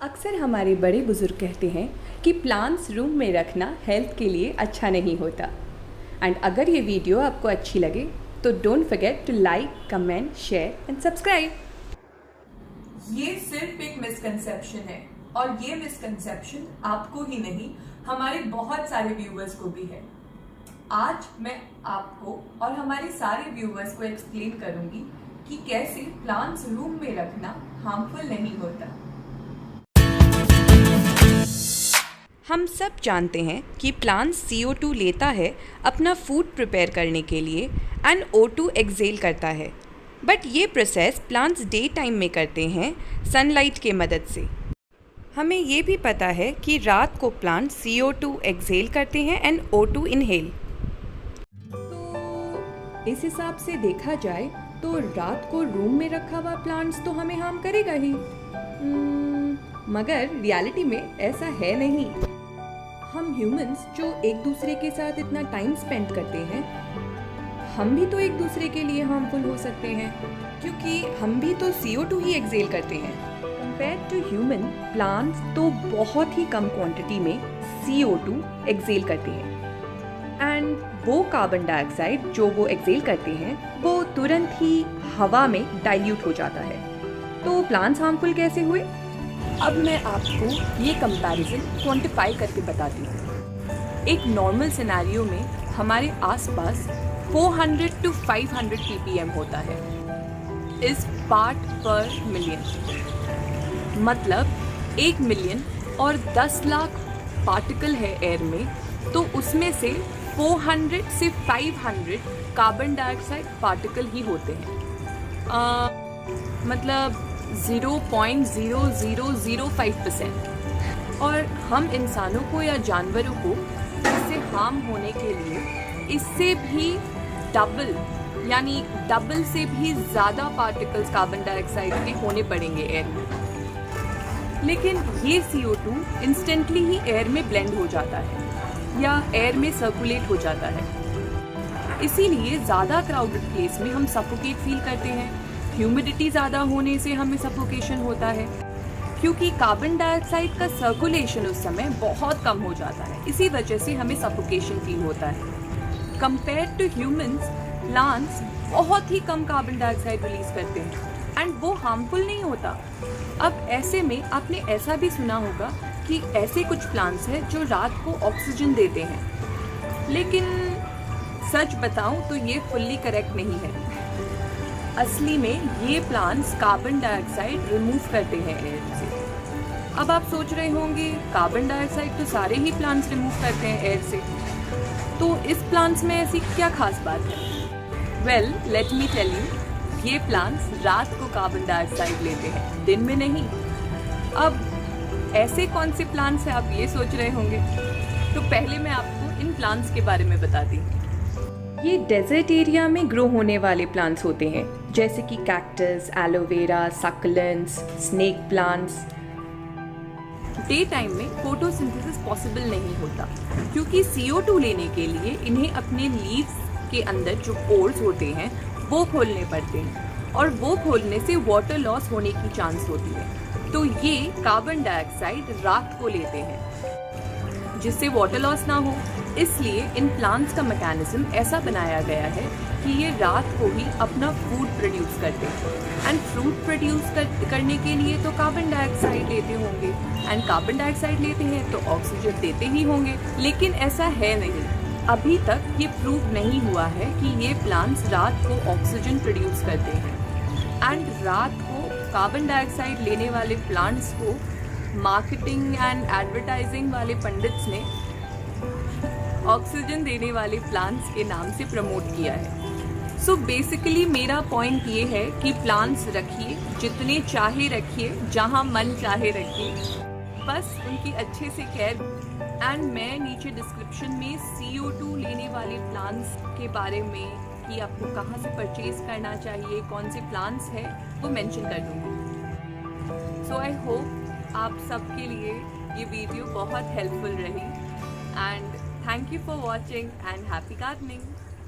अक्सर हमारे बड़े बुजुर्ग कहते हैं कि प्लांट्स रूम में रखना हेल्थ के लिए अच्छा नहीं होता। एंड अगर ये वीडियो आपको अच्छी लगे तो don't forget to like, comment, share and subscribe. ये सिर्फ एक मिसकंसेप्शन है और ये मिसकंसेप्शन आपको ही नहीं हमारे बहुत सारे व्यूवर्स को भी है। आज मैं आपको और हमारे सारे व्यूवर्स को एक्सप्लेन करूंगी कि कैसे प्लांट्स रूम में रखना हार्मफुल नहीं होता। हम सब जानते हैं कि प्लांट्स CO2 लेता है अपना फूड प्रिपेयर करने के लिए एंड O2 एक्सेल करता है। बट ये प्रोसेस प्लांट्स डे टाइम में करते हैं सनलाइट के मदद से। हमें ये भी पता है कि रात को प्लांट्स CO2 एक्सेल करते हैं एंड O2 इनहेल। तो इस हिसाब से देखा जाए तो रात को रूम में रखा हुआ प्लांट्स तो हमें हार्म करेगा ही। मगर रियलिटी में ऐसा है नहीं। हम ह्यूमंस जो एक दूसरे के साथ इतना टाइम स्पेंड करते हैं, हम भी तो एक दूसरे के लिए हार्मफुल हो सकते हैं, क्योंकि हम भी तो CO2 ही एक्सेल करते हैं। कंपेयर टू ह्यूमन, प्लांट्स तो बहुत ही कम क्वांटिटी में CO2 एक्सेल करते हैं एंड वो कार्बन डाइऑक्साइड जो वो एक्सेल करते हैं वो तुरंत ही हवा में डाइल्यूट हो जाता है। तो प्लांट्स हार्मफुल कैसे हुए? अब मैं आपको ये कंपैरिजन क्वांटिफाई करके बताती हूँ। एक नॉर्मल सिनेरियो में हमारे आसपास 400 to 500 ppm होता है इस पार्ट पर मिलियन। मतलब 1 मिलियन और 10 लाख पार्टिकल है एयर में, तो उसमें से 400 से 500 कार्बन डाइऑक्साइड पार्टिकल ही होते हैं। मतलब 0.0005%। और हम इंसानों को या जानवरों को इससे हार्म होने के लिए इससे भी डबल से भी ज़्यादा पार्टिकल्स कार्बन डाइऑक्साइड के होने पड़ेंगे एयर में। लेकिन ये CO2 इंस्टेंटली ही एयर में ब्लेंड हो जाता है या एयर में सर्कुलेट हो जाता है। इसीलिए ज़्यादा क्राउडेड प्लेस में हम सफोकेट फील करते हैं। ह्यूमिडिटी ज़्यादा होने से हमें सफोकेशन होता है, क्योंकि कार्बन डाइऑक्साइड का सर्कुलेशन उस समय बहुत कम हो जाता है। इसी वजह से हमें सफोकेशन फील होता है। कंपेयर टू ह्यूमंस, प्लांट्स बहुत ही कम कार्बन डाइऑक्साइड रिलीज करते हैं एंड वो हार्मफुल नहीं होता। अब ऐसे में आपने ऐसा भी सुना होगा कि ऐसे कुछ प्लांट्स हैं जो रात को ऑक्सीजन देते हैं, लेकिन सच बताऊं तो ये फुल्ली करेक्ट नहीं है। असली में ये प्लांट्स कार्बन डाइऑक्साइड रिमूव करते हैं एयर से। अब आप सोच रहे होंगे कार्बन डाइऑक्साइड तो सारे ही प्लांट्स रिमूव करते हैं एयर से, तो इस प्लांट्स में ऐसी क्या खास बात है? Well, let me tell you, ये प्लांट्स रात को कार्बन डाइऑक्साइड लेते हैं, दिन में नहीं। अब ऐसे कौन से प्लांट्स हैं, आप ये सोच रहे होंगे। तो पहले मैं आपको इन प्लांट्स के बारे में बताती हूँ। ये डेजर्ट एरिया में ग्रो होने वाले प्लांट्स होते हैं, जैसे कि cactus, aloe vera, succulents, snake plants. Day time में फोटोसिंथेसिस पॉसिबल नहीं होता, क्योंकि CO2 लेने के लिए इन्हें अपने लीव्स के अंदर जो पोर्स होते हैं वो खोलने पड़ते हैं, और वो खोलने से वाटर लॉस होने की चांस होती है। तो ये कार्बन डाइऑक्साइड रात को लेते हैं जिससे वाटर लॉस ना हो। इसलिए इन प्लांट्स का मैकेनिज्म ऐसा बनाया गया है कि ये रात को ही अपना फूड प्रोड्यूस करते हैं एंड फूड प्रोड्यूस करने के लिए तो कार्बन डाइऑक्साइड लेते होंगे, एंड कार्बन डाइऑक्साइड लेते हैं तो ऑक्सीजन देते ही होंगे। लेकिन ऐसा है नहीं। अभी तक ये प्रूव नहीं हुआ है कि ये प्लांट्स रात को ऑक्सीजन प्रोड्यूस करते हैं। एंड रात को कार्बन डाइऑक्साइड लेने वाले प्लांट्स को मार्केटिंग एंड एडवर्टाइजिंग वाले पंडित्स ने ऑक्सीजन देने वाले प्लांट्स के नाम से प्रमोट किया है। सो बेसिकली मेरा पॉइंट ये है कि प्लांट्स रखिए, जितने चाहे रखिए, जहाँ मन चाहे रखिए, बस उनकी अच्छे से केयर। एंड मैं नीचे डिस्क्रिप्शन में CO2 लेने वाले प्लांट्स के बारे में कि आपको कहाँ से परचेज करना चाहिए, कौन से प्लांट्स हैं, वो मेंशन कर दूँगी। सो आई होप आप सबके लिए ये वीडियो बहुत हेल्पफुल रही, and thank you for watching and happy gardening.